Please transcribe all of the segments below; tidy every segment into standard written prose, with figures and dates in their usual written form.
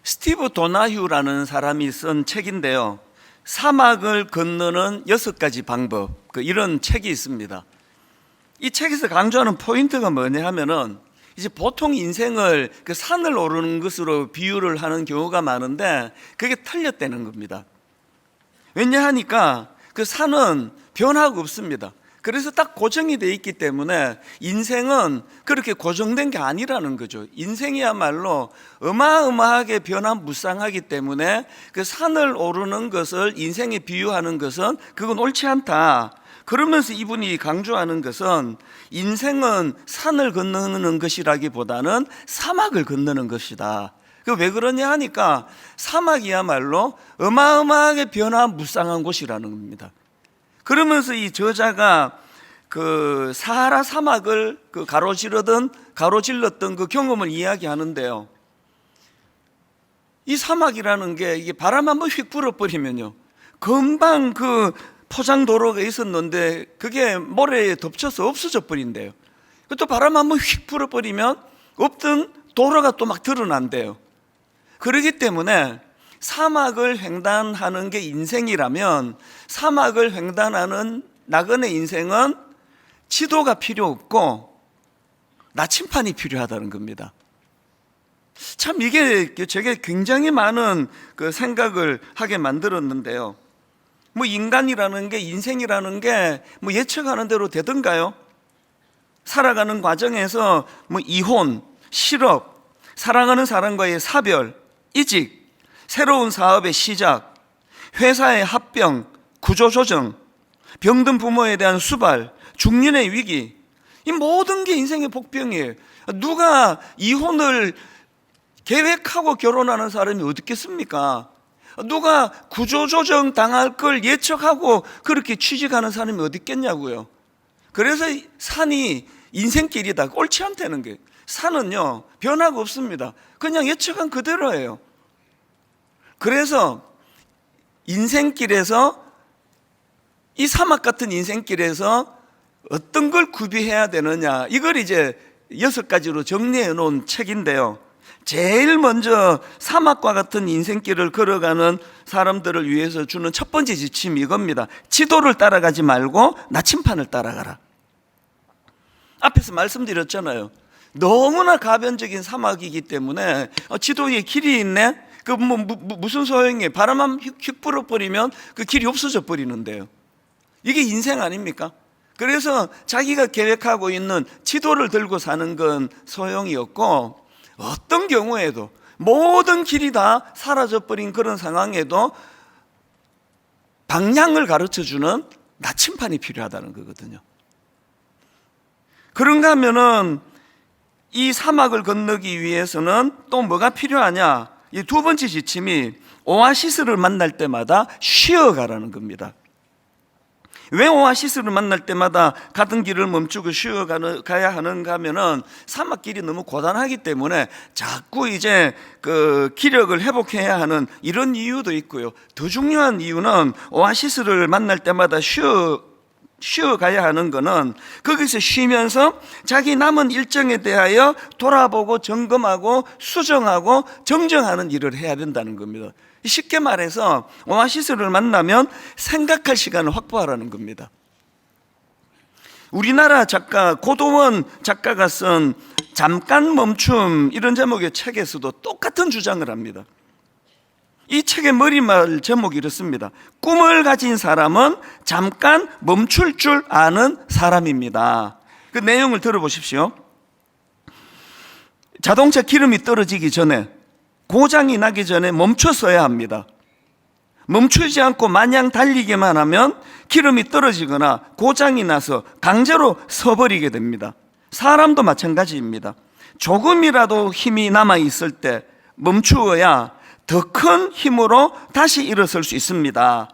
스티브 도나휴라는 사람이 쓴 책인데요, 사막을 건너는 6가지 방법, 이런 책이 있습니다. 이 책에서 강조하는 포인트가 뭐냐 하면은, 이제 보통 인생을 산을 오르는 것으로 비유를 하는 경우가 많은데 그게 틀렸다는 겁니다. 왜냐 하니까 그 산은 변화가 없습니다. 그래서 딱 고정이 돼 있기 때문에 인생은 그렇게 고정된 게 아니라는 거죠. 인생이야말로 어마어마하게 변화무쌍하기 때문에 그 산을 오르는 것을 인생에 비유하는 것은 그건 옳지 않다. 그러면서 이분이 강조하는 것은 인생은 산을 건너는 것이라기보다는 사막을 건너는 것이다. 왜 그러냐 하니까 사막이야말로 어마어마하게 변화무쌍한 곳이라는 겁니다. 그러면서 이 저자가 그 사하라 사막을 가로질렀던 그 경험을 이야기하는데요, 이 사막이라는 게 이게 바람 한번 휙 불어버리면요, 금방 그 포장도로가 있었는데 그게 모래에 덮쳐서 없어져 버린대요. 또 바람 한번 휙 불어버리면 없던 도로가 또 막 드러난대요. 그렇기 때문에 사막을 횡단하는 게 인생이라면 사막을 횡단하는 나그네 인생은 지도가 필요 없고 나침판이 필요하다는 겁니다. 참 이게 제게 굉장히 많은 그 생각을 하게 만들었는데요, 인간이라는 게, 인생이라는 게 예측하는 대로 되던가요? 살아가는 과정에서 이혼, 실업, 사랑하는 사람과의 사별, 이직, 새로운 사업의 시작, 회사의 합병, 구조조정, 병든 부모에 대한 수발, 중년의 위기, 이 모든 게 인생의 복병이에요. 누가 이혼을 계획하고 결혼하는 사람이 어디 있겠습니까? 누가 구조조정 당할 걸 예측하고 그렇게 취직하는 사람이 어디 있겠냐고요. 그래서 산이 인생길이다, 옳지 않다는 게, 산은요 변화가 없습니다. 그냥 예측한 그대로예요. 그래서 인생길에서, 이 사막 같은 인생길에서 어떤 걸 구비해야 되느냐, 이걸 이제 6가지로 정리해 놓은 책인데요, 제일 먼저 사막과 같은 인생길을 걸어가는 사람들을 위해서 주는 첫 번째 지침이 이겁니다. 지도를 따라가지 말고 나침판을 따라가라. 앞에서 말씀드렸잖아요. 너무나 가변적인 사막이기 때문에 지도에 길이 있네? 무슨 소용이에요? 바람만 휙 불어버리면 그 길이 없어져 버리는데요. 이게 인생 아닙니까? 그래서 자기가 계획하고 있는 지도를 들고 사는 건 소용이 없고, 어떤 경우에도 모든 길이 다 사라져버린 그런 상황에도 방향을 가르쳐주는 나침판이 필요하다는 거거든요. 그런가 하면은 이 사막을 건너기 위해서는 또 뭐가 필요하냐, 이 두 번째 지침이 오아시스를 만날 때마다 쉬어가라는 겁니다. 왜 오아시스를 만날 때마다 가던 길을 멈추고 쉬어가야 하는가 하면은 사막길이 너무 고단하기 때문에 자꾸 이제 그 기력을 회복해야 하는 이런 이유도 있고요. 더 중요한 이유는 오아시스를 만날 때마다 쉬어가야 하는 거는 거기서 쉬면서 자기 남은 일정에 대하여 돌아보고 점검하고 수정하고 정정하는 일을 해야 된다는 겁니다. 쉽게 말해서 오아시스를 만나면 생각할 시간을 확보하라는 겁니다. 우리나라 작가 고도원 작가가 쓴 잠깐 멈춤, 이런 제목의 책에서도 똑같은 주장을 합니다. 이 책의 머리말 제목이 이렇습니다. 꿈을 가진 사람은 잠깐 멈출 줄 아는 사람입니다. 그 내용을 들어보십시오. 자동차 기름이 떨어지기 전에, 고장이 나기 전에 멈췄어야 합니다. 멈추지 않고 마냥 달리기만 하면 기름이 떨어지거나 고장이 나서 강제로 서버리게 됩니다. 사람도 마찬가지입니다. 조금이라도 힘이 남아있을 때 멈추어야 더 큰 힘으로 다시 일어설 수 있습니다.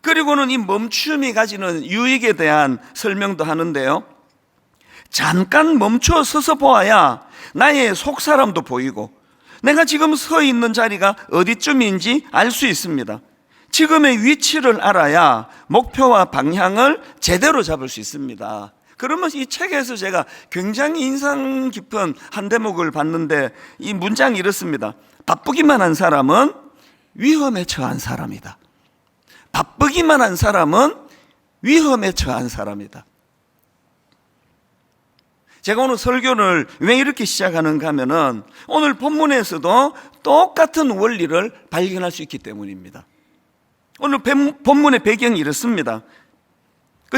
그리고는 이 멈춤이 가지는 유익에 대한 설명도 하는데요, 잠깐 멈춰 서서 보아야 나의 속사람도 보이고 내가 지금 서 있는 자리가 어디쯤인지 알 수 있습니다. 지금의 위치를 알아야 목표와 방향을 제대로 잡을 수 있습니다. 그러면서 이 책에서 제가 굉장히 인상 깊은 한 대목을 봤는데, 이 문장이 이렇습니다. 바쁘기만 한 사람은 위험에 처한 사람이다. 바쁘기만 한 사람은 위험에 처한 사람이다. 제가 오늘 설교를 왜 이렇게 시작하는가 하면은 오늘 본문에서도 똑같은 원리를 발견할 수 있기 때문입니다. 오늘 본문의 배경이 이렇습니다.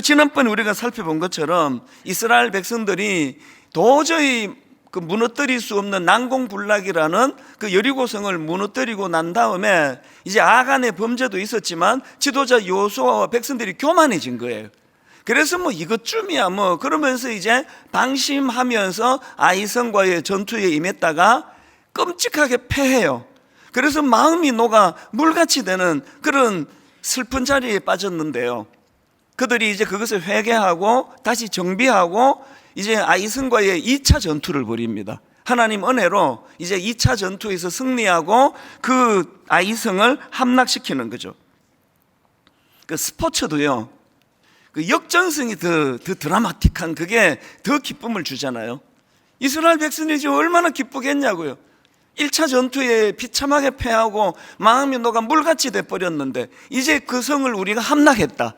지난번에 우리가 살펴본 것처럼 이스라엘 백성들이 도저히 무너뜨릴 수 없는 난공불락이라는 여리고성을 무너뜨리고 난 다음에 이제 아간의 범죄도 있었지만 지도자 여호수아와 백성들이 교만해진 거예요. 그래서 이것쯤이야 그러면서 이제 방심하면서 아이성과의 전투에 임했다가 끔찍하게 패해요. 그래서 마음이 녹아 물같이 되는 그런 슬픈 자리에 빠졌는데요, 그들이 이제 그것을 회개하고 다시 정비하고 이제 아이성과의 2차 전투를 벌입니다. 하나님 은혜로 이제 2차 전투에서 승리하고 그 아이성을 함락시키는 거죠. 스포츠도요, 역전승이 더 드라마틱한 그게 더 기쁨을 주잖아요. 이스라엘 백성들이 지금 얼마나 기쁘겠냐고요. 1차 전투에 비참하게 패하고 마음이 녹아 물같이 돼버렸는데 이제 그 성을 우리가 함락했다.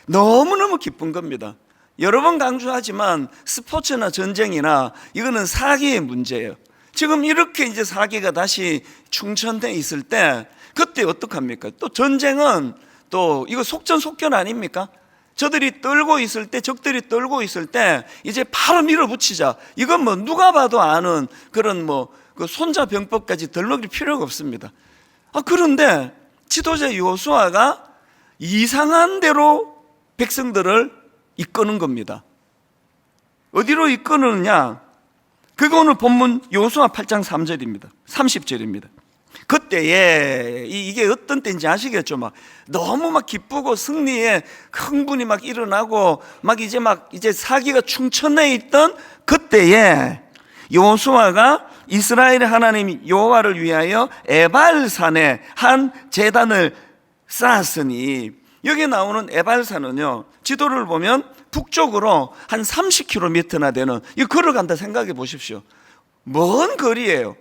너무너무 기쁜 겁니다. 여러 번 강조하지만 스포츠나 전쟁이나 이거는 사기의 문제예요. 지금 이렇게 이제 사기가 다시 충천돼 있을 때 그때 어떡합니까? 또 전쟁은 또 이거 속전속결 아닙니까? 저들이 떨고 있을 때, 적들이 떨고 있을 때 이제 바로 밀어붙이자. 이건 누가 봐도 아는 그런 그 손자병법까지 들먹일 필요가 없습니다. 그런데 지도자 여호수아가 이상한 대로 백성들을 이끄는 겁니다. 어디로 이끄느냐? 그거 오늘 본문 여호수아 8장 3절입니다. 30절입니다. 그때에 이게 어떤 때인지 아시겠죠? 너무 기쁘고 승리에 흥분이 일어나고 이제 사기가 충천해 있던 그때에 여호수아가 이스라엘의 하나님 여호와를 위하여 에발산에 한 제단을 쌓았으니, 여기 나오는 에발산은요, 지도를 보면 북쪽으로 한 30km나 되는, 이거 걸어간다 생각해 보십시오. 먼 거리예요.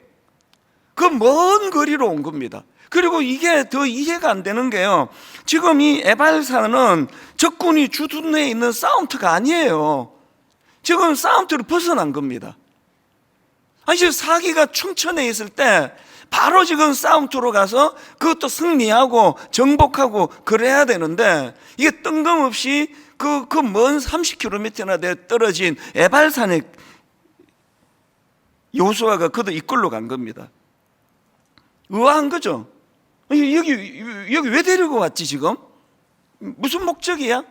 그 먼 거리로 온 겁니다. 그리고 이게 더 이해가 안 되는 게요, 지금 이 에발산은 적군이 주둔해 있는 싸움터가 아니에요. 지금 싸움터를 벗어난 겁니다. 이제 사기가 충천해 있을 때 바로 지금 싸움터로 가서 그것도 승리하고 정복하고 그래야 되는데, 이게 뜬금없이 그 먼 30km나 떨어진 에발산에 여호수아가 그도 이끌러 간 겁니다. 의아한 거죠. 여기 왜 데리고 왔지 지금? 무슨 목적이야?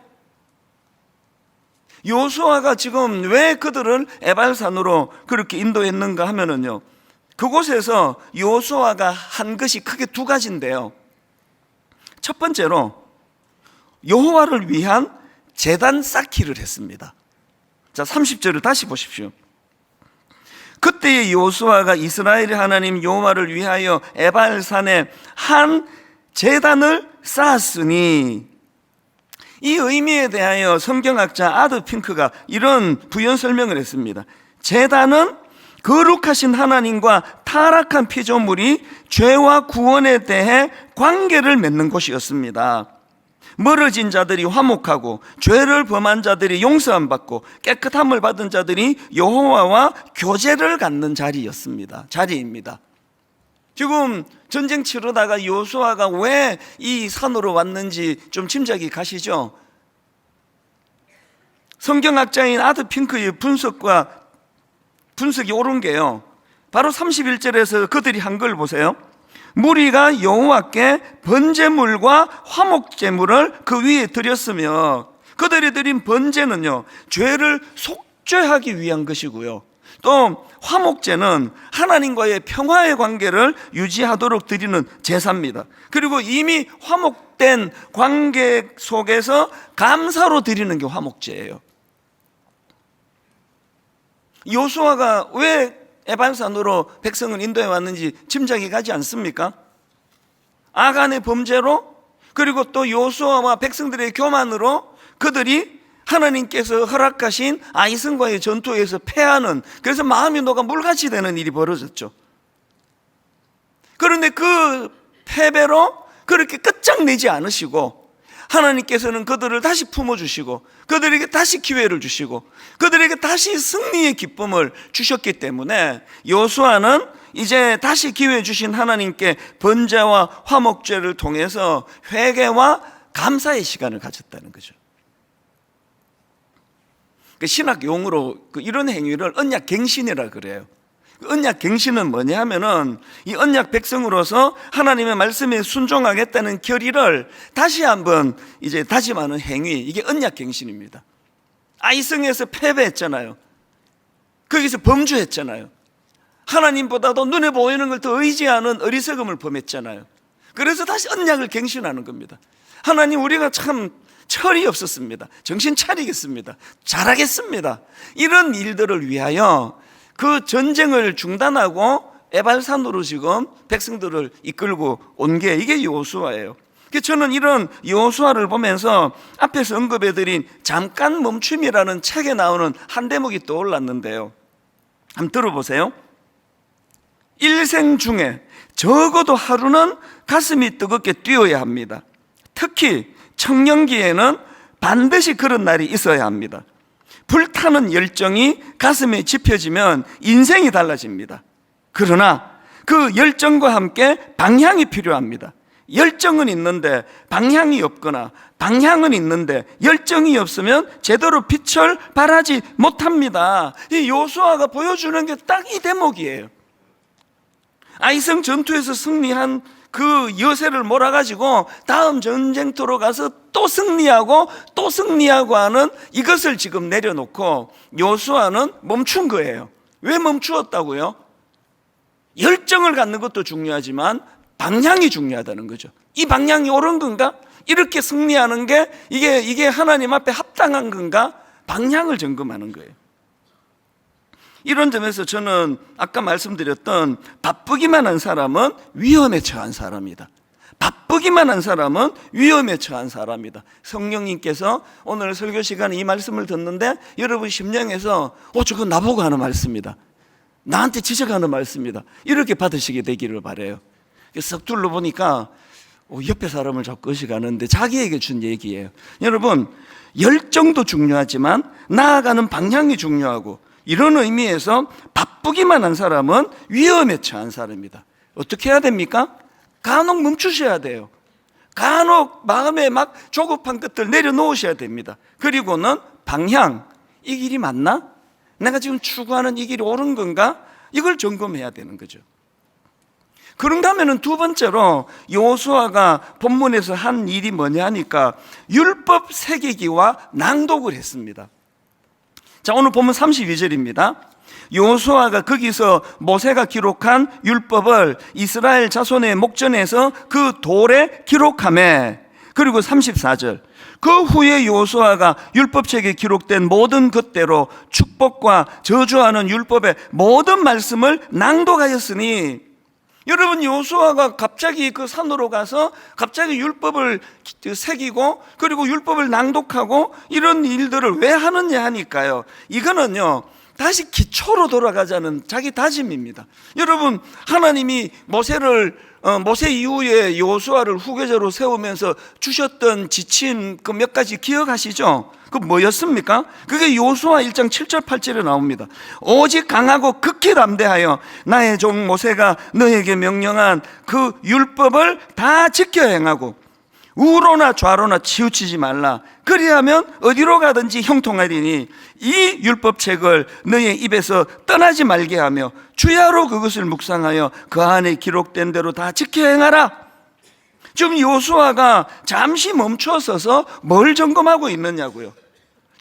여호수아가 지금 왜 그들을 에발산으로 그렇게 인도했는가 하면은요, 그곳에서 여호수아가 한 것이 크게 두 가지인데요. 첫 번째로 여호와를 위한 제단 쌓기를 했습니다. 자, 30절을 다시 보십시오. 그때의 여호수아가 이스라엘의 하나님 여호와를 위하여 에발산에 한 제단을 쌓았으니, 이 의미에 대하여 성경학자 아드 핑크가 이런 부연 설명을 했습니다. 제단은 거룩하신 하나님과 타락한 피조물이 죄와 구원에 대해 관계를 맺는 곳이었습니다. 멀어진 자들이 화목하고 죄를 범한 자들이 용서함 받고 깨끗함을 받은 자들이 여호와와 교제를 갖는 자리입니다. 지금 전쟁 치르다가 여호수아가 왜 이 산으로 왔는지 좀 짐작이 가시죠? 성경학자인 아드 핑크의 분석이 옳은 게요, 바로 31절에서 그들이 한 걸 보세요. 무리가 여호와께 번제물과 화목제물을 그 위에 드렸으며, 그들이 드린 번제는요, 죄를 속죄하기 위한 것이고요, 또 화목제는 하나님과의 평화의 관계를 유지하도록 드리는 제사입니다. 그리고 이미 화목된 관계 속에서 감사로 드리는 게 화목제예요. 여호수아가 왜 에발산으로 백성을 인도해 왔는지 짐작이 가지 않습니까? 아간의 범죄로, 그리고 또 여호수아와 백성들의 교만으로 그들이 하나님께서 허락하신 아이성과의 전투에서 패하는, 그래서 마음이 녹아 물같이 되는 일이 벌어졌죠. 그런데 그 패배로 그렇게 끝장내지 않으시고 하나님께서는 그들을 다시 품어주시고 그들에게 다시 기회를 주시고 그들에게 다시 승리의 기쁨을 주셨기 때문에 여호수아는 이제 다시 기회 주신 하나님께 번제와 화목제를 통해서 회개와 감사의 시간을 가졌다는 거죠. 신학 용어로 이런 행위를 언약갱신이라 그래요. 언약갱신은 뭐냐 하면은 이 언약 백성으로서 하나님의 말씀에 순종하겠다는 결의를 다시 한번 이제 다짐하는 행위, 이게 언약갱신입니다. 아이성에서 패배했잖아요. 거기서 범죄했잖아요. 하나님보다도 눈에 보이는 걸 더 의지하는 어리석음을 범했잖아요. 그래서 다시 언약을 갱신하는 겁니다. 하나님, 우리가 참 철이 없었습니다. 정신 차리겠습니다. 잘하겠습니다. 이런 일들을 위하여 그 전쟁을 중단하고 에발산으로 지금 백성들을 이끌고 온 게 이게 여호수아예요. 저는 이런 여호수아를 보면서 앞에서 언급해드린 잠깐 멈춤이라는 책에 나오는 한 대목이 떠올랐는데요. 한번 들어보세요. 일생 중에 적어도 하루는 가슴이 뜨겁게 뛰어야 합니다. 특히 청년기에는 반드시 그런 날이 있어야 합니다. 불타는 열정이 가슴에 지펴지면 인생이 달라집니다. 그러나 그 열정과 함께 방향이 필요합니다. 열정은 있는데 방향이 없거나 방향은 있는데 열정이 없으면 제대로 빛을 발하지 못합니다. 이 여호수아가 보여주는 게 딱 이 대목이에요. 아이성 전투에서 승리한 그 여세를 몰아가지고 다음 전쟁터로 가서 또 승리하고 또 승리하고 하는 이것을 지금 내려놓고 여호수아는 멈춘 거예요. 왜 멈추었다고요? 열정을 갖는 것도 중요하지만 방향이 중요하다는 거죠. 이 방향이 옳은 건가? 이렇게 승리하는 게 이게 하나님 앞에 합당한 건가? 방향을 점검하는 거예요. 이런 점에서 저는 아까 말씀드렸던 바쁘기만 한 사람은 위험에 처한 사람이다. 바쁘기만 한 사람은 위험에 처한 사람이다. 성령님께서 오늘 설교 시간에 이 말씀을 듣는데 여러분 심령에서 저거 나보고 하는 말씀이다, 나한테 지적하는 말씀이다, 이렇게 받으시게 되기를 바라요. 썩 둘러보니까 옆에 사람을 자꾸 의식하는데 자기에게 준 얘기예요. 여러분, 열정도 중요하지만 나아가는 방향이 중요하고, 이런 의미에서 바쁘기만 한 사람은 위험에 처한 사람이다. 어떻게 해야 됩니까? 간혹 멈추셔야 돼요. 간혹 마음에 막 조급한 것들 내려놓으셔야 됩니다. 그리고는 방향, 이 길이 맞나? 내가 지금 추구하는 이 길이 옳은 건가? 이걸 점검해야 되는 거죠. 그런가 하면은 두 번째로 여호수아가 본문에서 한 일이 뭐냐 하니까 율법 새기기와 낭독을 했습니다. 자, 오늘 본문 32절입니다. 여호수아가 거기서 모세가 기록한 율법을 이스라엘 자손의 목전에서 그 돌에 기록하매, 그리고 34절, 그 후에 여호수아가 율법책에 기록된 모든 것대로 축복과 저주하는 율법의 모든 말씀을 낭독하였으니, 여러분, 여호수아가 갑자기 그 산으로 가서 갑자기 율법을 새기고 그리고 율법을 낭독하고 이런 일들을 왜 하느냐 하니까요, 이거는요 다시 기초로 돌아가자는 자기 다짐입니다. 여러분, 하나님이 모세 이후에 여호수아를 후계자로 세우면서 주셨던 지침 그 몇 가지 기억하시죠? 그 뭐였습니까? 그게 여호수아 1장 7절 8절에 나옵니다. 오직 강하고 극히 담대하여 나의 종 모세가 너에게 명령한 그 율법을 다 지켜 행하고 우로나 좌로나 치우치지 말라. 그리하면 어디로 가든지 형통하리니 이 율법책을 너의 입에서 떠나지 말게 하며 주야로 그것을 묵상하여 그 안에 기록된 대로 다 지켜 행하라. 지금 여호수아가 잠시 멈춰서서 뭘 점검하고 있느냐고요?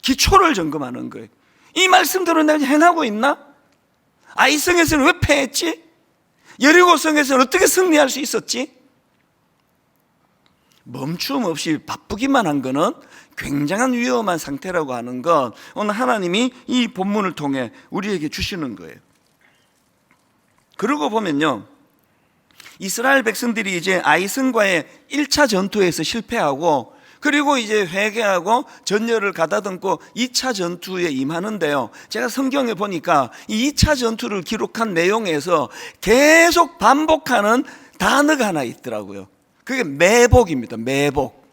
기초를 점검하는 거예요. 이 말씀대로 내가 행하고 있나? 아이성에서는 왜 패했지? 여리고성에서는 어떻게 승리할 수 있었지? 멈춤 없이 바쁘기만 한 거는 굉장한 위험한 상태라고 하는 것, 오늘 하나님이 이 본문을 통해 우리에게 주시는 거예요. 그러고 보면요, 이스라엘 백성들이 이제 아이성과의 1차 전투에서 실패하고 그리고 이제 회개하고 전열을 가다듬고 2차 전투에 임하는데요. 제가 성경에 보니까 이 2차 전투를 기록한 내용에서 계속 반복하는 단어가 하나 있더라고요. 그게 매복입니다. 매복.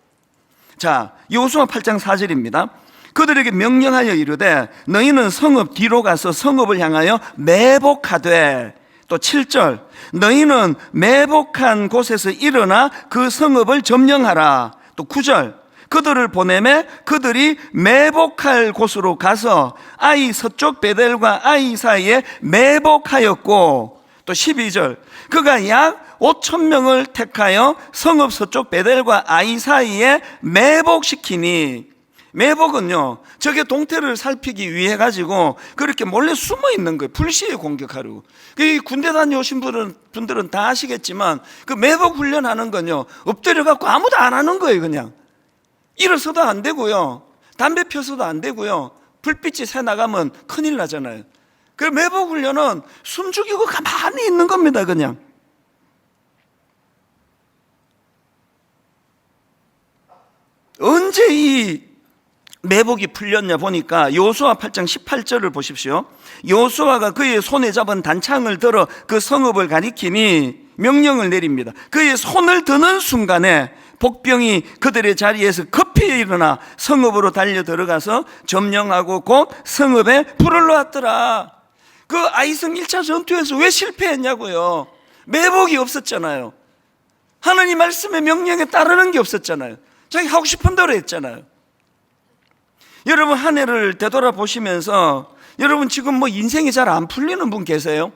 자, 여호수아 8장 4절입니다. 그들에게 명령하여 이르되 너희는 성읍 뒤로 가서 성읍을 향하여 매복하되, 또 7절 너희는 매복한 곳에서 일어나 그 성읍을 점령하라. 또 9절 그들을 보내매 그들이 매복할 곳으로 가서 아이 서쪽 베델과 아이 사이에 매복하였고, 또 12절 그가 약 5,000명을 택하여 성읍 서쪽 베델과 아이 사이에 매복시키니, 매복은요 적의 동태를 살피기 위해 가지고 그렇게 몰래 숨어 있는 거예요. 불시에 공격하려고. 이 군대 다녀오신 분들은 다 아시겠지만 그 매복 훈련하는 건요 엎드려 갖고 아무도 안 하는 거예요. 그냥 일어서도 안 되고요, 담배 펴서도 안 되고요, 불빛이 새 나가면 큰일 나잖아요. 그 매복 훈련은 숨 죽이고 가만히 있는 겁니다. 그냥 언제 이 매복이 풀렸냐 보니까 여호수아 8장 18절을 보십시오. 여호수아가 그의 손에 잡은 단창을 들어 그 성읍을 가리키니 명령을 내립니다. 그의 손을 드는 순간에 복병이 그들의 자리에서 급히 일어나 성읍으로 달려 들어가서 점령하고 곧 성읍에 불을 놓았더라. 그 아이성 1차 전투에서 왜 실패했냐고요? 매복이 없었잖아요. 하나님 말씀의 명령에 따르는 게 없었잖아요. 자기 하고 싶은 대로 했잖아요. 여러분 한 해를 되돌아보시면서 여러분 지금 뭐 인생이 잘 안 풀리는 분 계세요?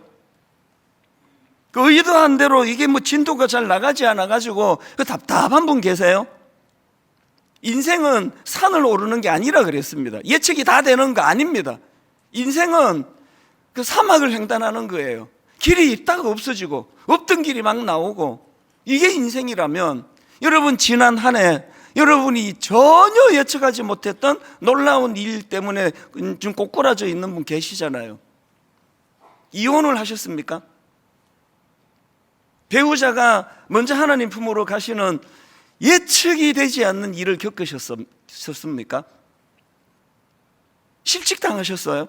그 의도한 대로 이게 뭐 진도가 잘 나가지 않아 가지고 그 답답한 분 계세요? 인생은 산을 오르는 게 아니라 그랬습니다. 예측이 다 되는 거 아닙니다. 인생은 그 사막을 횡단하는 거예요. 길이 있다가 없어지고 없던 길이 막 나오고, 이게 인생이라면 여러분 지난 한 해 여러분이 전혀 예측하지 못했던 놀라운 일 때문에 좀 꼬꾸라져 있는 분 계시잖아요. 이혼을 하셨습니까? 배우자가 먼저 하나님 품으로 가시는 예측이 되지 않는 일을 겪으셨습니까? 실직당하셨어요?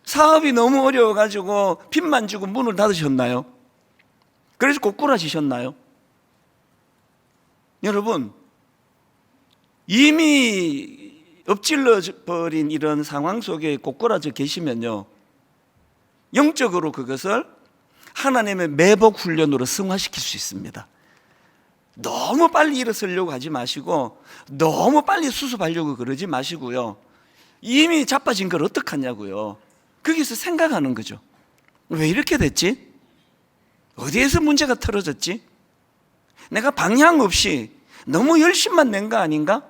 사업이 너무 어려워가지고 빚만 지고 문을 닫으셨나요? 그래서 꼬꾸라지셨나요? 여러분, 이미 엎질러 버린 이런 상황 속에 꼬꾸라져 계시면요, 영적으로 그것을 하나님의 매복 훈련으로 승화시킬 수 있습니다. 너무 빨리 일어서려고 하지 마시고 너무 빨리 수습하려고 그러지 마시고요, 이미 자빠진 걸 어떡하냐고요. 거기서 생각하는 거죠. 왜 이렇게 됐지? 어디에서 문제가 틀어졌지? 내가 방향 없이 너무 열심만 낸 거 아닌가?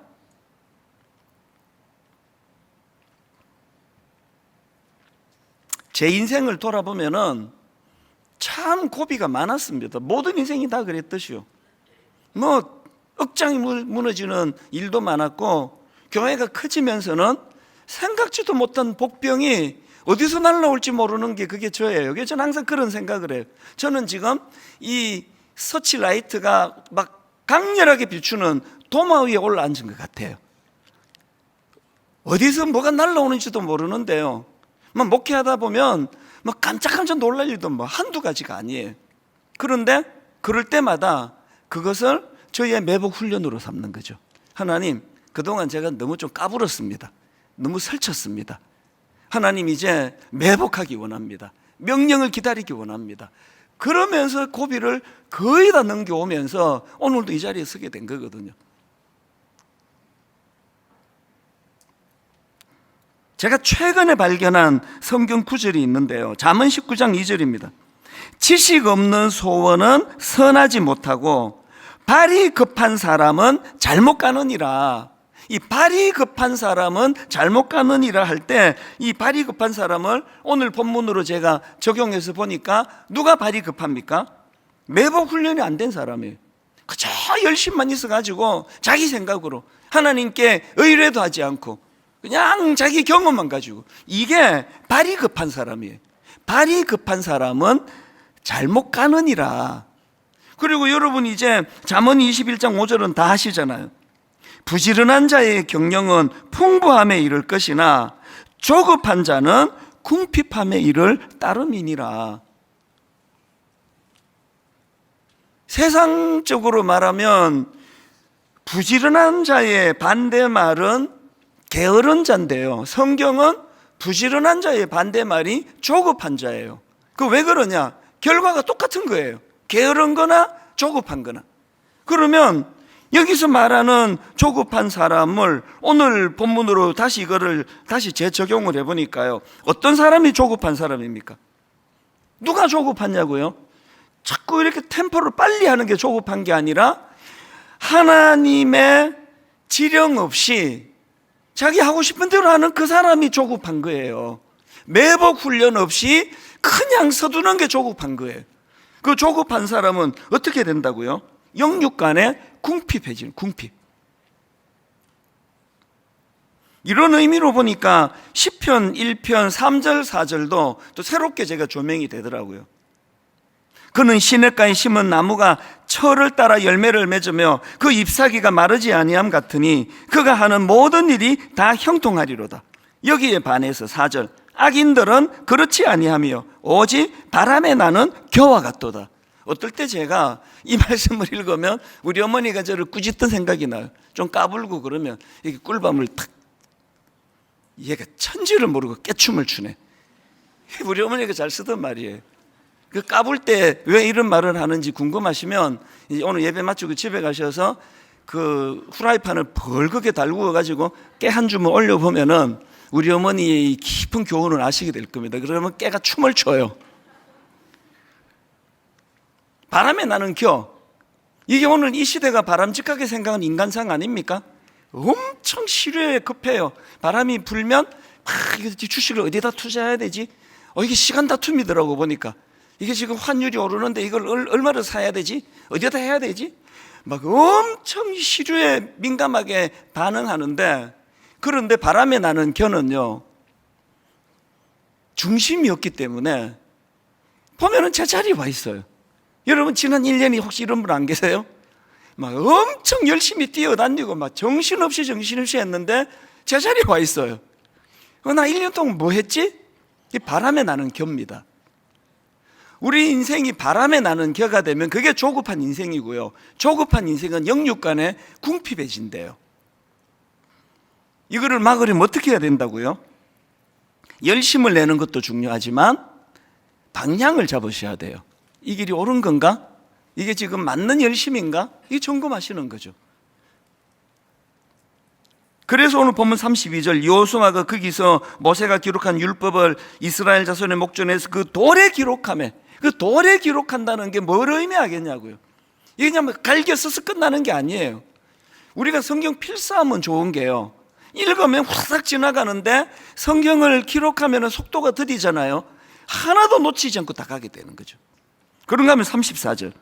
제 인생을 돌아보면은 참 고비가 많았습니다. 모든 인생이 다 그랬듯이요. 뭐 억장이 무너지는 일도 많았고, 교회가 커지면서는 생각지도 못한 복병이 어디서 날라올지 모르는 게 그게 저예요. 그래서 저는 항상 그런 생각을 해요. 저는 지금 이 서치라이트가 막 강렬하게 비추는 도마 위에 올라앉은 것 같아요. 어디서 뭐가 날라오는지도 모르는데요, 막 목회하다 보면 막 깜짝깜짝 놀랄 일도 뭐 한두 가지가 아니에요. 그런데 그럴 때마다 그것을 저희의 매복 훈련으로 삼는 거죠. 하나님, 그동안 제가 너무 좀 까불었습니다. 너무 설쳤습니다. 하나님, 이제 매복하기 원합니다. 명령을 기다리기 원합니다. 그러면서 고비를 거의 다 넘겨오면서 오늘도 이 자리에 서게 된 거거든요. 제가 최근에 발견한 성경 구절이 있는데요, 잠언 19장 2절입니다. 지식 없는 소원은 선하지 못하고 발이 급한 사람은 잘못 가느니라. 이 발이 급한 사람은 잘못 가느니라 할 때, 이 발이 급한 사람을 오늘 본문으로 제가 적용해서 보니까 누가 발이 급합니까? 매복 훈련이 안 된 사람이에요. 그저 열심만 있어가지고 자기 생각으로 하나님께 의뢰도 하지 않고 그냥 자기 경험만 가지고, 이게 발이 급한 사람이에요. 발이 급한 사람은 잘못 가느니라. 그리고 여러분 이제 잠언 21장 5절은 다 하시잖아요. 부지런한 자의 경영은 풍부함에 이를 것이나 조급한 자는 궁핍함에 이를 따름이니라. 세상적으로 말하면 부지런한 자의 반대말은 게으른 자인데요, 성경은 부지런한 자의 반대말이 조급한 자예요. 그 왜 그러냐? 결과가 똑같은 거예요. 게으른 거나 조급한 거나. 그러면 여기서 말하는 조급한 사람을 오늘 본문으로 다시 이거를 다시 재적용을 해보니까요, 어떤 사람이 조급한 사람입니까? 누가 조급하냐고요? 자꾸 이렇게 템포를 빨리 하는 게 조급한 게 아니라 하나님의 지령 없이 자기 하고 싶은 대로 하는 그 사람이 조급한 거예요. 매복 훈련 없이 그냥 서두는 게 조급한 거예요. 그 조급한 사람은 어떻게 된다고요? 영육간에 궁핍해지는, 궁핍. 이런 의미로 보니까 시편 1편 3절 4절도 또 새롭게 제가 조명이 되더라고요. 그는 시냇가에 심은 나무가 철을 따라 열매를 맺으며 그 잎사귀가 마르지 아니함 같으니 그가 하는 모든 일이 다 형통하리로다. 여기에 반해서 4절, 악인들은 그렇지 아니하며 오직 바람에 나는 겨와 같도다. 어떨 때 제가 이 말씀을 읽으면 우리 어머니가 저를 꾸짖던 생각이 나요. 좀 까불고 그러면 이렇게 꿀밤을 탁, 얘가 천지를 모르고 깨춤을 추네. 우리 어머니가 잘 쓰던 말이에요. 그 까불 때 왜 이런 말을 하는지 궁금하시면 오늘 예배 마치고 집에 가셔서 그 후라이팬을 벌겋게 달구어 가지고 깨 한 줌을 올려보면은 우리 어머니의 깊은 교훈을 아시게 될 겁니다. 그러면 깨가 춤을 춰요. 바람에 나는 겨. 이게 오늘 이 시대가 바람직하게 생각하는 인간상 아닙니까? 엄청 실효에 급해요. 바람이 불면 주식을 어디다 투자해야 되지? 이게 시간 다툼이더라고 보니까. 이게 지금 환율이 오르는데 이걸 얼마를 사야 되지? 어디다 해야 되지? 막 엄청 시류에 민감하게 반응하는데, 그런데 바람에 나는 겨는요, 중심이 없기 때문에 보면은 제자리에 와 있어요. 여러분 지난 1년이 혹시 이런 분 안 계세요? 막 엄청 열심히 뛰어다니고 막 정신없이 했는데 제자리에 와 있어요. 나 1년 동안 뭐 했지? 이 바람에 나는 겨입니다. 우리 인생이 바람에 나는 겨가 되면 그게 조급한 인생이고요, 조급한 인생은 영육간에 궁핍해진대요. 이거를 막으려면 어떻게 해야 된다고요? 열심을 내는 것도 중요하지만 방향을 잡으셔야 돼요. 이 길이 옳은 건가? 이게 지금 맞는 열심인가? 이 점검하시는 거죠. 그래서 오늘 본문 32절, 여호수아가 거기서 모세가 기록한 율법을 이스라엘 자손의 목전에서 그 돌에 기록하며, 그 돌에 기록한다는 게 뭘 의미하겠냐고요. 이게 그냥 갈겨 써서 끝나는 게 아니에요. 우리가 성경 필사하면 좋은 게요, 읽으면 후딱 지나가는데 성경을 기록하면 속도가 더디잖아요. 하나도 놓치지 않고 다 가게 되는 거죠. 그런가 하면 34절,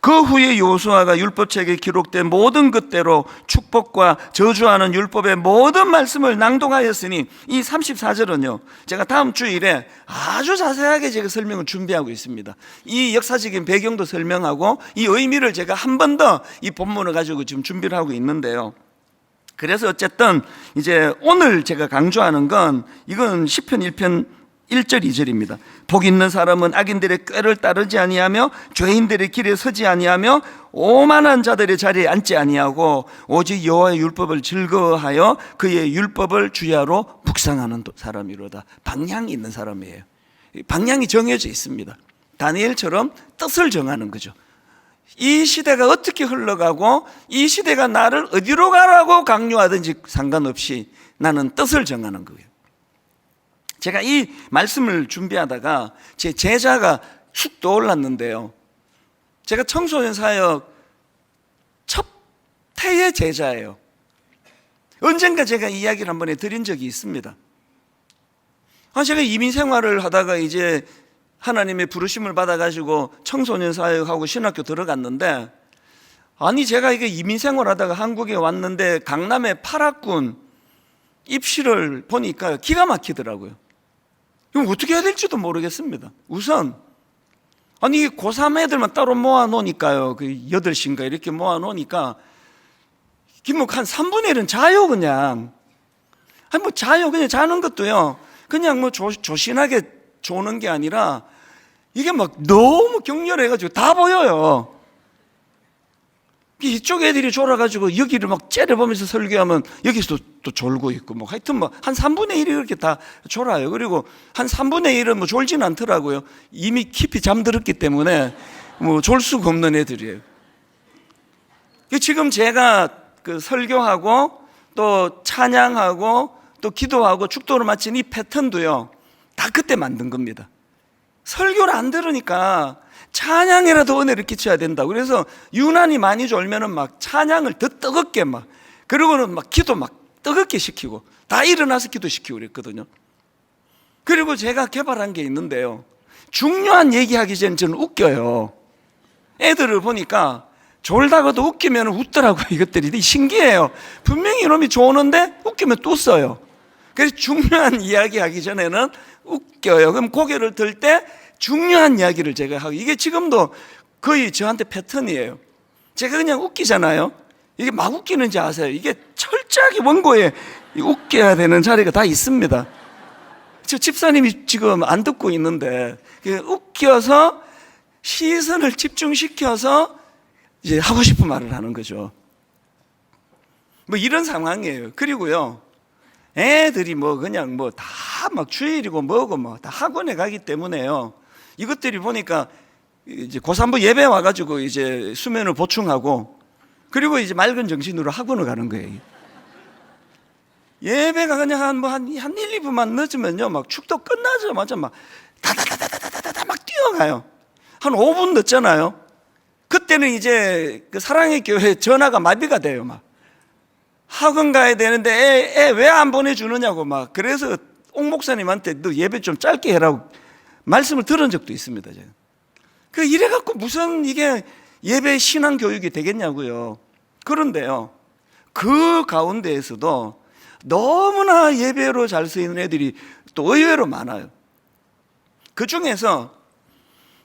그 후에 여호수아가 율법책에 기록된 모든 것대로 축복과 저주하는 율법의 모든 말씀을 낭독하였으니, 이 34절은요 제가 다음 주일에 아주 자세하게 제가 설명을 준비하고 있습니다. 이 역사적인 배경도 설명하고 이 의미를 제가 한 번 더 이 본문을 가지고 지금 준비를 하고 있는데요, 그래서 어쨌든 이제 오늘 제가 강조하는 건 이건 시편 1편 1절 2절입니다. 복 있는 사람은 악인들의 꾀를 따르지 아니하며 죄인들의 길에 서지 아니하며 오만한 자들의 자리에 앉지 아니하고 오직 여호와의 율법을 즐거워하여 그의 율법을 주야로 묵상하는 사람이로다. 방향이 있는 사람이에요. 방향이 정해져 있습니다. 다니엘처럼 뜻을 정하는 거죠. 이 시대가 어떻게 흘러가고 이 시대가 나를 어디로 가라고 강요하든지 상관없이 나는 뜻을 정하는 거예요. 제가 이 말씀을 준비하다가 제 제자가 쑥 떠올랐는데요, 제가 청소년 사역 첫 해의 제자예요. 언젠가 제가 이야기를 한번 해드린 적이 있습니다. 제가 이민 생활을 하다가 이제 하나님의 부르심을 받아가지고 청소년 사역하고 신학교 들어갔는데, 제가 이게 이민 생활하다가 한국에 왔는데 강남의 8학군 입시를 보니까 기가 막히더라고요. 이거 어떻게 해야 될지도 모르겠습니다. 우선 아니 고3 애들만 따로 모아놓으니까요, 그 8시인가 이렇게 모아놓으니까 한 3분의 1은 자요. 그냥 아니 뭐 자요. 그냥 자는 것도요, 그냥 뭐 조신하게 조는 게 아니라 이게 막 너무 격렬해가지고 다 보여요. 이쪽 애들이 졸아가지고 여기를 막 째려보면서 설교하면 여기서 또 졸고 있고, 뭐 하여튼 뭐 한 3분의 1이 이렇게 다 졸아요. 그리고 한 3분의 1은 뭐 졸진 않더라고요. 이미 깊이 잠들었기 때문에 뭐 졸 수가 없는 애들이에요. 지금 제가 그 설교하고 또 찬양하고 또 기도하고 축도를 마친 이 패턴도요, 다 그때 만든 겁니다. 설교를 안 들으니까 찬양이라도 은혜를 끼쳐야 된다. 그래서 유난히 많이 졸면은 막 찬양을 더 뜨겁게 막, 그리고는 막 기도 막 뜨겁게 시키고, 다 일어나서 기도시키고 그랬거든요. 그리고 제가 개발한 게 있는데요, 중요한 얘기하기 전에 저는 웃겨요. 애들을 보니까 졸다가도 웃기면 웃더라고요. 이것들이 신기해요. 분명히 이놈이 조는데 웃기면 또 써요. 그래서 중요한 이야기 하기 전에는 웃겨요. 그럼 고개를 들 때 중요한 이야기를 제가 하고, 이게 지금도 거의 저한테 패턴이에요. 제가 그냥 웃기잖아요. 이게 막 웃기는지 아세요? 이게 철저하게 원고에 웃겨야 되는 자리가 다 있습니다. 저 집사님이 지금 안 듣고 있는데, 웃겨서 시선을 집중시켜서 이제 하고 싶은 말을 하는 거죠. 뭐 이런 상황이에요. 그리고요, 애들이 뭐 그냥 뭐 다 막 주일이고 뭐고 뭐 다 학원에 가기 때문에요, 이것들이 보니까 이제 고3부 예배 와가지고 이제 수면을 보충하고, 그리고 이제 맑은 정신으로 학원을 가는 거예요. 예배가 그냥 한 1, 2분만 늦으면요, 막 축도 끝나자마자 막 다다다다다다다 막 뛰어가요. 한 5분 늦잖아요. 그때는 이제 그 사랑의 교회 전화가 마비가 돼요. 막 학원 가야 되는데 애 왜 안 보내주느냐고 막, 그래서 옥 목사님한테 너 예배 좀 짧게 해라고 말씀을 들은 적도 있습니다. 제가. 이래갖고 무슨 이게 예배 신앙 교육이 되겠냐고요. 그런데요, 그 가운데에서도 너무나 예배로 잘 쓰이는 애들이 또 의외로 많아요. 그 중에서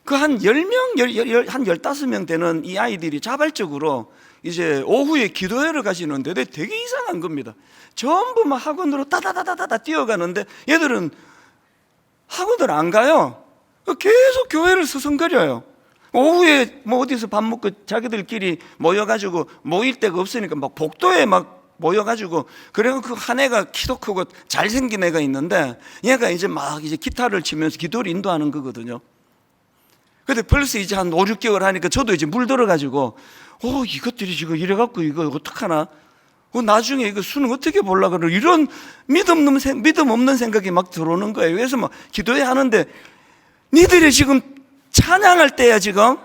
그 한 10명, 한 15명 되는 이 아이들이 자발적으로 이제 오후에 기도회를 가시는데 되게 이상한 겁니다. 전부 막 학원으로 따다다다다 뛰어가는데 얘들은 학원을 안 가요. 계속 교회를 서성거려요. 오후에 뭐 어디서 밥 먹고 자기들끼리 모여가지고 모일 데가 없으니까 막 복도에 막 모여가지고, 그리고 그 한 애가 키도 크고 잘생긴 애가 있는데 얘가 이제 막 이제 기타를 치면서 기도를 인도하는 거거든요. 근데 벌써 이제 한 5, 6개월 하니까 저도 이제 물들어가지고, 이것들이 지금 이래갖고 이거 어떡하나? 나중에 이거 수능 어떻게 보려고 그러나? 이런 믿음 없는 생각이 막 들어오는 거예요. 그래서 막 기도회 하는데, 니들이 지금 찬양할 때야, 지금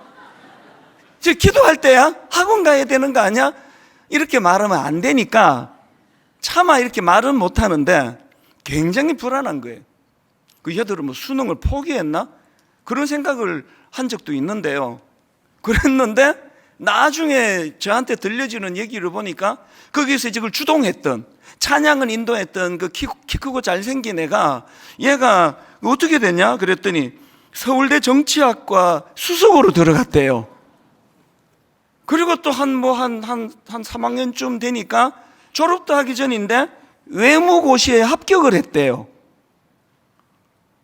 기도할 때야? 학원 가야 되는 거 아니야? 이렇게 말하면 안 되니까 차마 이렇게 말은 못 하는데 굉장히 불안한 거예요. 그 얘들은 뭐 수능을 포기했나? 그런 생각을 한 적도 있는데요. 그랬는데 나중에 저한테 들려지는 얘기를 보니까 거기서 이제 그걸 주동했던, 찬양을 인도했던 그 키 크고 잘생긴 애가, 얘가 어떻게 됐냐? 그랬더니 서울대 정치학과 수석으로 들어갔대요. 그리고 또 한 3학년쯤 되니까 졸업도 하기 전인데 외무고시에 합격을 했대요.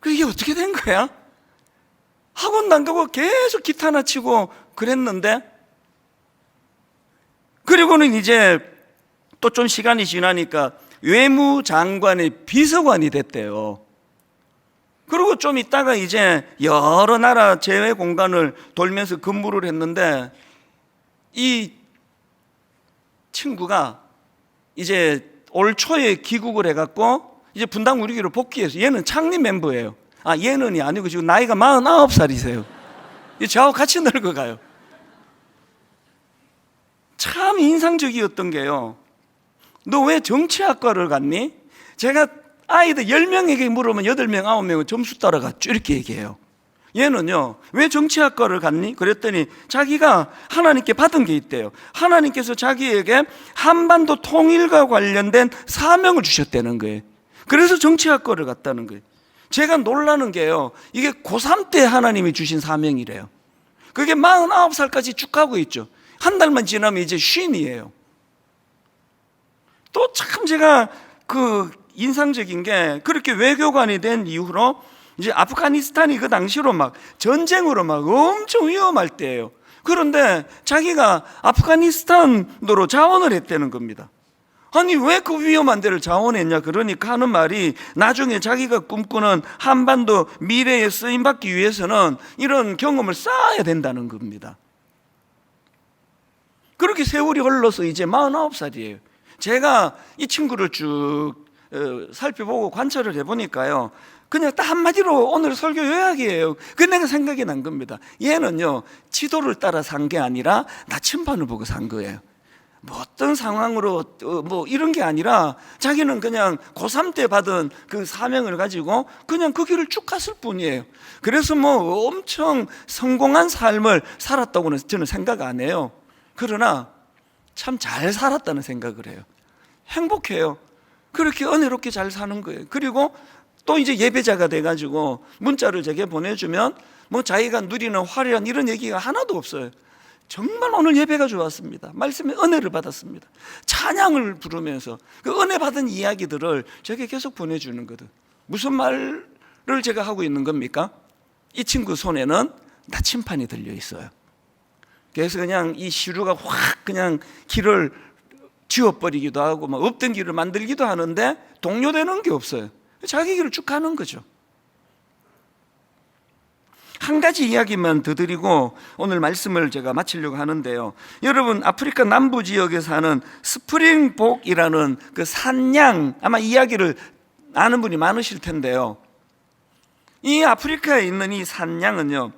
이게 어떻게 된 거야? 학원도 안 가고 계속 기타나 치고 그랬는데, 그리고는 이제 또 좀 시간이 지나니까 외무장관의 비서관이 됐대요. 그리고 좀 있다가 이제 여러 나라 재외 공간을 돌면서 근무를 했는데, 이 친구가 이제 올 초에 귀국을 해갖고 이제 분당 우리교로 복귀해서, 얘는 창립 멤버예요. 얘는이 아니고 지금 나이가 49살이세요. 저하고 같이 늙어가요. 참 인상적이었던 게요, 너 왜 정치학과를 갔니? 제가 아이들 10명에게 물으면 8명, 9명은 점수 따라갔죠, 이렇게 얘기해요. 얘는요, 왜 정치학과를 갔니? 그랬더니 자기가 하나님께 받은 게 있대요. 하나님께서 자기에게 한반도 통일과 관련된 사명을 주셨다는 거예요. 그래서 정치학과를 갔다는 거예요. 제가 놀라는 게요, 이게 고3 때 하나님이 주신 사명이래요. 그게 49살까지 쭉 가고 있죠. 한 달만 지나면 이제 쉰이에요. 또 참 제가 인상적인 게, 그렇게 외교관이 된 이후로 이제 아프가니스탄이 그 당시로 막 전쟁으로 막 엄청 위험할 때예요. 그런데 자기가 아프가니스탄으로 자원을 했다는 겁니다. 아니 왜 그 위험한 데를 자원했냐 그러니까 하는 말이, 나중에 자기가 꿈꾸는 한반도 미래에 쓰임받기 위해서는 이런 경험을 쌓아야 된다는 겁니다. 그렇게 세월이 흘러서 이제 49살이에요 제가 이 친구를 쭉 살펴보고 관찰을 해보니까요, 그냥 딱 한마디로 오늘 설교 요약이에요. 그 내가 생각이 난 겁니다. 얘는요, 지도를 따라 산 게 아니라 나침반을 보고 산 거예요. 뭐 어떤 상황으로 뭐 이런 게 아니라 자기는 그냥 고3 때 받은 그 사명을 가지고 그냥 그 길을 쭉 갔을 뿐이에요. 그래서 뭐 엄청 성공한 삶을 살았다고는 저는 생각 안 해요. 그러나 참 잘 살았다는 생각을 해요. 행복해요. 그렇게 은혜롭게 잘 사는 거예요. 그리고 또 이제 예배자가 돼가지고 문자를 제게 보내주면 뭐 자기가 누리는 화려한 이런 얘기가 하나도 없어요. 정말 오늘 예배가 좋았습니다. 말씀에 은혜를 받았습니다. 찬양을 부르면서 그 은혜 받은 이야기들을 제게 계속 보내주는 거든. 무슨 말을 제가 하고 있는 겁니까? 이 친구 손에는 나침판이 들려 있어요. 그래서 그냥 이 시루가 확 그냥 길을 지워버리기도 하고 막 없던 길을 만들기도 하는데 동요되는 게 없어요. 자기 길을 쭉 가는 거죠. 한 가지 이야기만 더 드리고 오늘 말씀을 제가 마치려고 하는데요, 여러분 아프리카 남부 지역에 사는 스프링복이라는 그 산양, 아마 이야기를 아는 분이 많으실 텐데요, 이 아프리카에 있는 이 산양은요,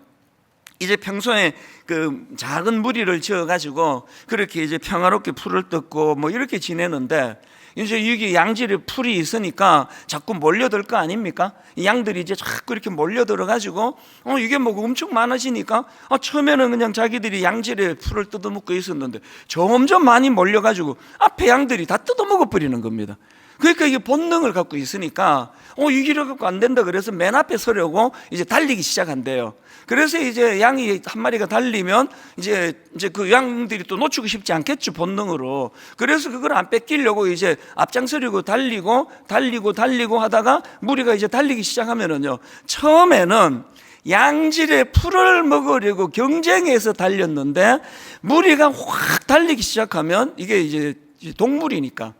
이제 평소에 그 작은 무리를 지어가지고 그렇게 이제 평화롭게 풀을 뜯고 뭐 이렇게 지내는데, 이제 여기 양질에 풀이 있으니까 자꾸 몰려들 거 아닙니까? 이 양들이 이제 자꾸 이렇게 몰려들어가지고 이게 뭐 엄청 많아지니까 처음에는 그냥 자기들이 양질에 풀을 뜯어먹고 있었는데 점점 많이 몰려가지고 앞에 양들이 다 뜯어먹어 버리는 겁니다. 그러니까 이게 본능을 갖고 있으니까 이 길을 갖고 안 된다 그래서 맨 앞에 서려고 이제 달리기 시작한대요. 그래서 이제 양이 한 마리가 달리면 이제 그 양들이 또 놓치고 싶지 않겠죠, 본능으로. 그래서 그걸 안 뺏기려고 이제 앞장서려고 달리고 하다가 무리가 이제 달리기 시작하면은요, 처음에는 양질의 풀을 먹으려고 경쟁해서 달렸는데 무리가 확 달리기 시작하면 이게 이제 동물이니까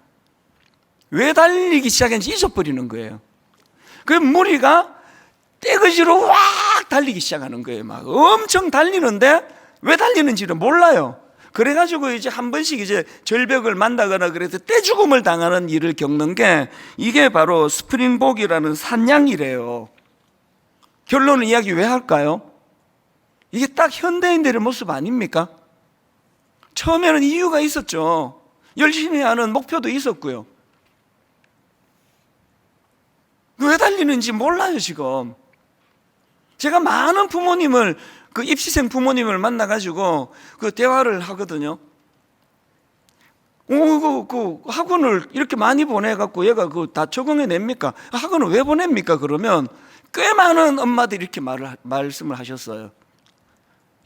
왜 달리기 시작했는지 잊어버리는 거예요. 그 무리가 떼거지로 왁 달리기 시작하는 거예요. 막 엄청 달리는데 왜 달리는지를 몰라요. 그래가지고 이제 한 번씩 이제 절벽을 만나거나 그래서 떼죽음을 당하는 일을 겪는 게 이게 바로 스프링복이라는 산양이래요. 결론은 이야기 왜 할까요? 이게 딱 현대인들의 모습 아닙니까? 처음에는 이유가 있었죠. 열심히 하는 목표도 있었고요. 왜 달리는지 몰라요, 지금. 제가 많은 부모님을, 그 입시생 부모님을 만나가지고 그 대화를 하거든요. 그 학원을 이렇게 많이 보내갖고 얘가 그 다 적응해냅니까? 학원을 왜 보냅니까? 그러면 꽤 많은 엄마들이 이렇게 말씀을 하셨어요.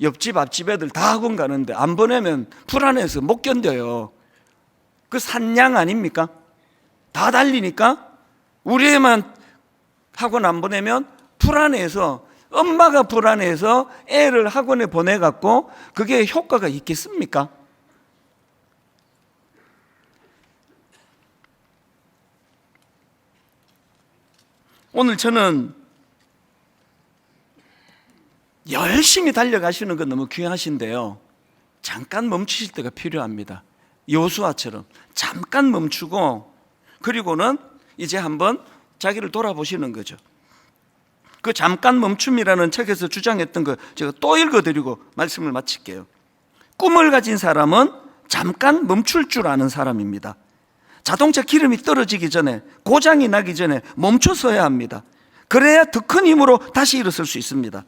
옆집, 앞집 애들 다 학원 가는데 안 보내면 불안해서 못 견뎌요. 그 산양 아닙니까? 다 달리니까 우리 애만 학원 안 보내면 불안해서, 엄마가 불안해서 애를 학원에 보내갖고 그게 효과가 있겠습니까? 오늘 저는 열심히 달려가시는 건 너무 귀하신데요, 잠깐 멈추실 때가 필요합니다. 요수아처럼 잠깐 멈추고 그리고는 이제 한번 자기를 돌아보시는 거죠. 그 잠깐 멈춤이라는 책에서 주장했던 거 제가 또 읽어드리고 말씀을 마칠게요. 꿈을 가진 사람은 잠깐 멈출 줄 아는 사람입니다. 자동차 기름이 떨어지기 전에, 고장이 나기 전에 멈춰서야 합니다. 그래야 더 큰 힘으로 다시 일어설 수 있습니다.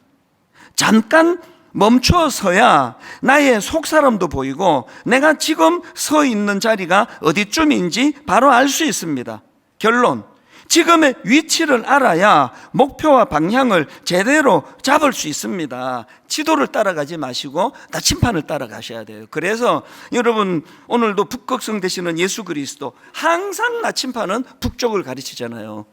잠깐 멈춰서야 나의 속사람도 보이고 내가 지금 서 있는 자리가 어디쯤인지 바로 알 수 있습니다. 결론, 지금의 위치를 알아야 목표와 방향을 제대로 잡을 수 있습니다. 지도를 따라가지 마시고 나침판을 따라가셔야 돼요. 그래서 여러분 오늘도 북극성 되시는 예수 그리스도, 항상 나침판은 북쪽을 가르치잖아요.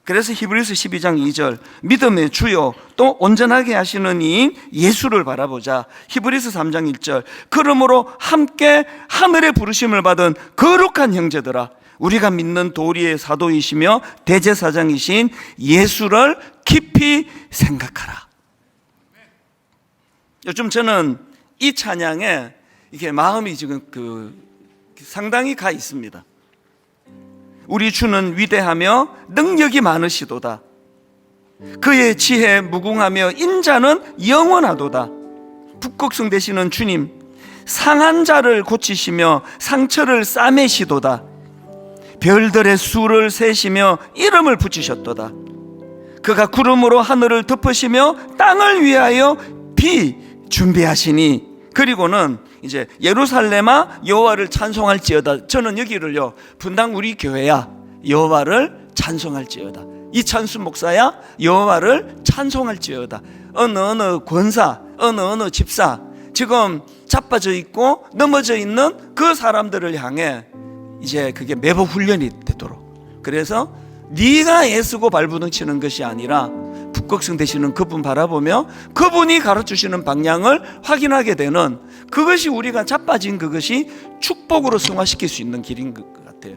그래서 히브리서 12장 2절, 믿음의 주요 또 온전하게 하시는 이인 예수를 바라보자. 히브리서 3장 1절, 그러므로 함께 하늘의 부르심을 받은 거룩한 형제들아, 우리가 믿는 도리의 사도이시며 대제사장이신 예수를 깊이 생각하라. 요즘 저는 이 찬양에 이게 마음이 지금 상당히 가 있습니다. 우리 주는 위대하며 능력이 많으시도다. 그의 지혜 무궁하며 인자는 영원하도다. 북극성 되시는 주님, 상한 자를 고치시며 상처를 싸매시도다. 별들의 수를 세시며 이름을 붙이셨도다. 그가 구름으로 하늘을 덮으시며 땅을 위하여 비 준비하시니, 그리고는 이제 예루살렘아 여호와를 찬송할지어다. 저는 여기를요, 분당 우리 교회야 여호와를 찬송할지어다, 이찬수 목사야 여호와를 찬송할지어다. 어느 권사, 어느 집사, 지금 자빠져 있고 넘어져 있는 그 사람들을 향해 이제 그게 매복 훈련이 되도록, 그래서 네가 애쓰고 발부둥치는 것이 아니라 북극성 되시는 그분 바라보며 그분이 가르쳐주시는 방향을 확인하게 되는, 그것이 우리가 자빠진 그것이 축복으로 승화시킬 수 있는 길인 것 같아요.